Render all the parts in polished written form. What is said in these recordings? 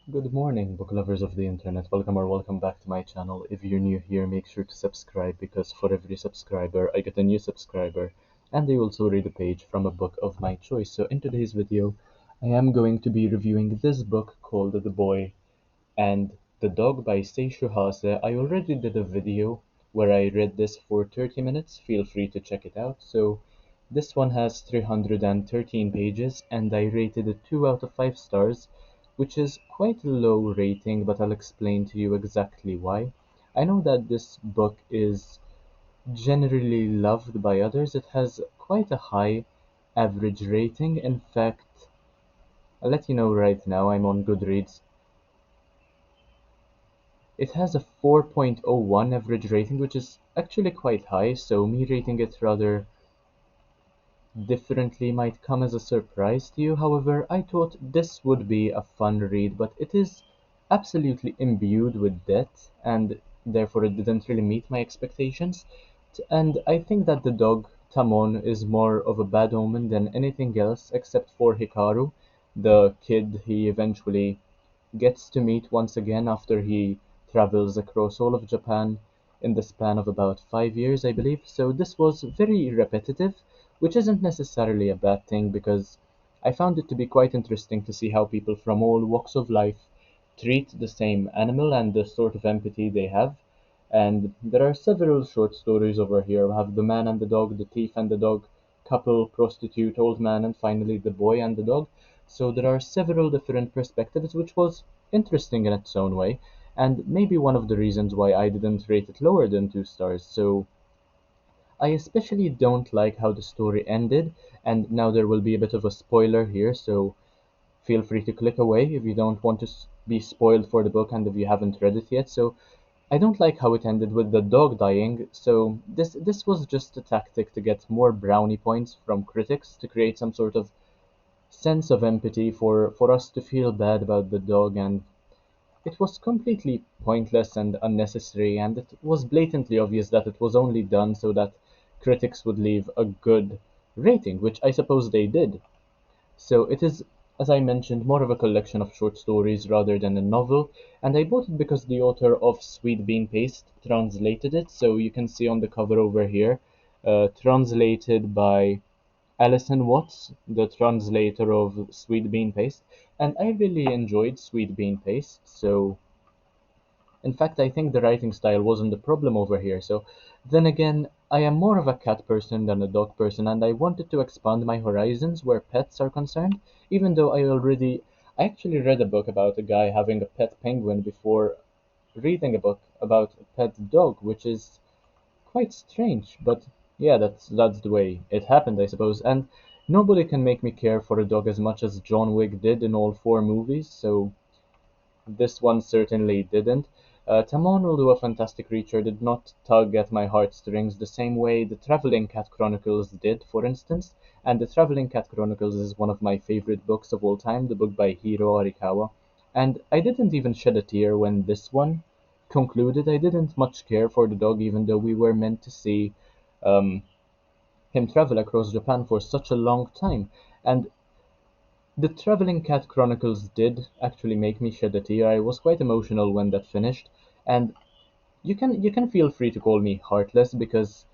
Good morning, book lovers of the internet. Welcome back to my channel. If you're new here, make sure to subscribe because for every subscriber, I get a new subscriber and they also read a page from a book of my choice. So in today's video, I am going to be reviewing this book called The Boy and the Dog by Seishu Hase. I already did a video where I read this for 30 minutes. Feel free to check it out. So this one has 313 pages and I rated it 2 out of 5 stars, which is quite a low rating, but I'll explain to you exactly why. I know that this book is generally loved by others. It has quite a high average rating. In fact, I'll let you know right now, I'm on Goodreads. It has a 4.01 average rating, which is actually quite high, so me rating it rather differently might come as a surprise to you. However, I thought this would be a fun read, but it is absolutely imbued with death, and therefore it didn't really meet my expectations. And I think that the dog, Tamon, is more of a bad omen than anything else, except for Hikaru, the kid he eventually gets to meet once again after he travels across all of Japan in the span of about 5 years, I believe. So this was very repetitive, which isn't necessarily a bad thing because I found it to be quite interesting to see how people from all walks of life treat the same animal and the sort of empathy they have. And there are several short stories over here. We have the man and the dog, the thief and the dog, couple, prostitute, old man, and finally the boy and the dog. So there are several different perspectives, which was interesting in its own way, and maybe one of the reasons why I didn't rate it lower than 2 stars. So I especially don't like how the story ended, and now there will be a bit of a spoiler here, so feel free to click away if you don't want to be spoiled for the book and if you haven't read it yet. So I don't like how it ended with the dog dying, so this was just a tactic to get more brownie points from critics to create some sort of sense of empathy for us to feel bad about the dog, and it was completely pointless and unnecessary, and it was blatantly obvious that it was only done so that critics would leave a good rating, which I suppose they did. So it is, as I mentioned, more of a collection of short stories rather than a novel, and I bought it because the author of Sweet Bean Paste translated it, so you can see on the cover over here, translated by Alison Watts, the translator of Sweet Bean Paste, and I really enjoyed Sweet Bean Paste, so in fact I think the writing style wasn't the problem over here. So then again, I am more of a cat person than a dog person, and I wanted to expand my horizons where pets are concerned, even though I actually read a book about a guy having a pet penguin before reading a book about a pet dog, which is quite strange, but yeah, that's the way it happened, I suppose. And nobody can make me care for a dog as much as John Wick did in all four movies, so this one certainly didn't. Tamon, although a fantastic creature, did not tug at my heartstrings the same way the Traveling Cat Chronicles did, for instance. And the Traveling Cat Chronicles is one of my favorite books of all time, the book by Hiro Arikawa. And I didn't even shed a tear when this one concluded. I didn't much care for the dog, even though we were meant to see um, him travel across Japan for such a long time. And the Traveling Cat Chronicles did actually make me shed a tear. I was quite emotional when that finished, and you can feel free to call me heartless because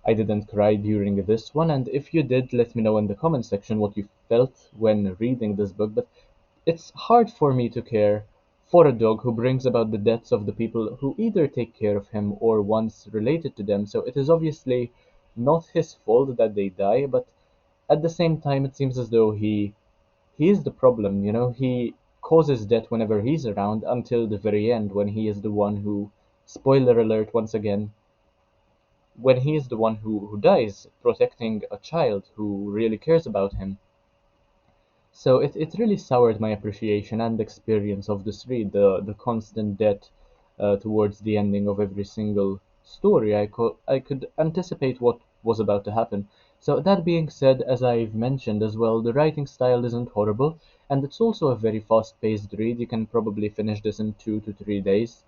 I didn't cry during this one. And if you did, let me know in the comment section what you felt when reading this book. But it's hard for me to care for a dog who brings about the deaths of the people who either take care of him or once related to them. So it is obviously not his fault that they die, but at the same time, it seems as though he is the problem, you know. He causes death whenever he's around until the very end when he is the one who, spoiler alert once again, when he is the one who dies protecting a child who really cares about him. So it really soured my appreciation and experience of this read, the constant death towards the ending of every single story. I could anticipate what was about to happen. So that being said, as I've mentioned as well, the writing style isn't horrible, and it's also a very fast-paced read. You can probably finish this in 2 to 3 days,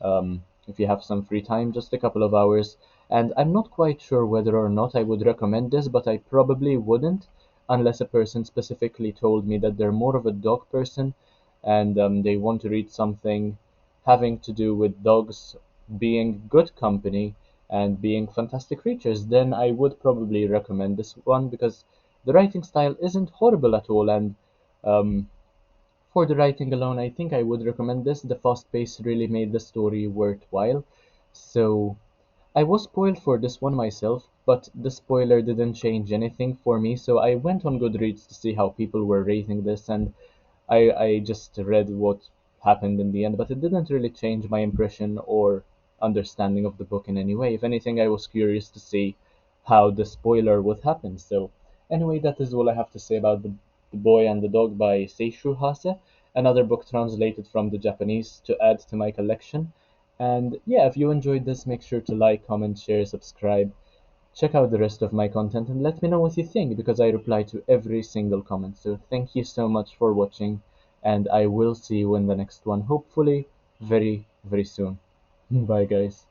if you have some free time, just a couple of hours. And I'm not quite sure whether or not I would recommend this, but I probably wouldn't unless a person specifically told me that they're more of a dog person. and they want to read something having to do with dogs being good company and being fantastic creatures, then I would probably recommend this one because the writing style isn't horrible at all. And um, for the writing alone, I think I would recommend this. The fast pace really made the story worthwhile. So I was spoiled for this one myself, but the spoiler didn't change anything for me. So I went on Goodreads to see how people were rating this, and I just read what happened in the end, but it didn't really change my impression or understanding of the book in any way. If anything, I was curious to see how the spoiler would happen. So, anyway, that is all I have to say about the Boy and the Dog by Seishu Hase, another book translated from the Japanese to add to my collection. And yeah, if you enjoyed this, make sure to like, comment, share, subscribe. Check out the rest of my content and let me know what you think because I reply to every single comment. So thank you so much for watching and I will see you in the next one, hopefully very, very soon. Bye guys.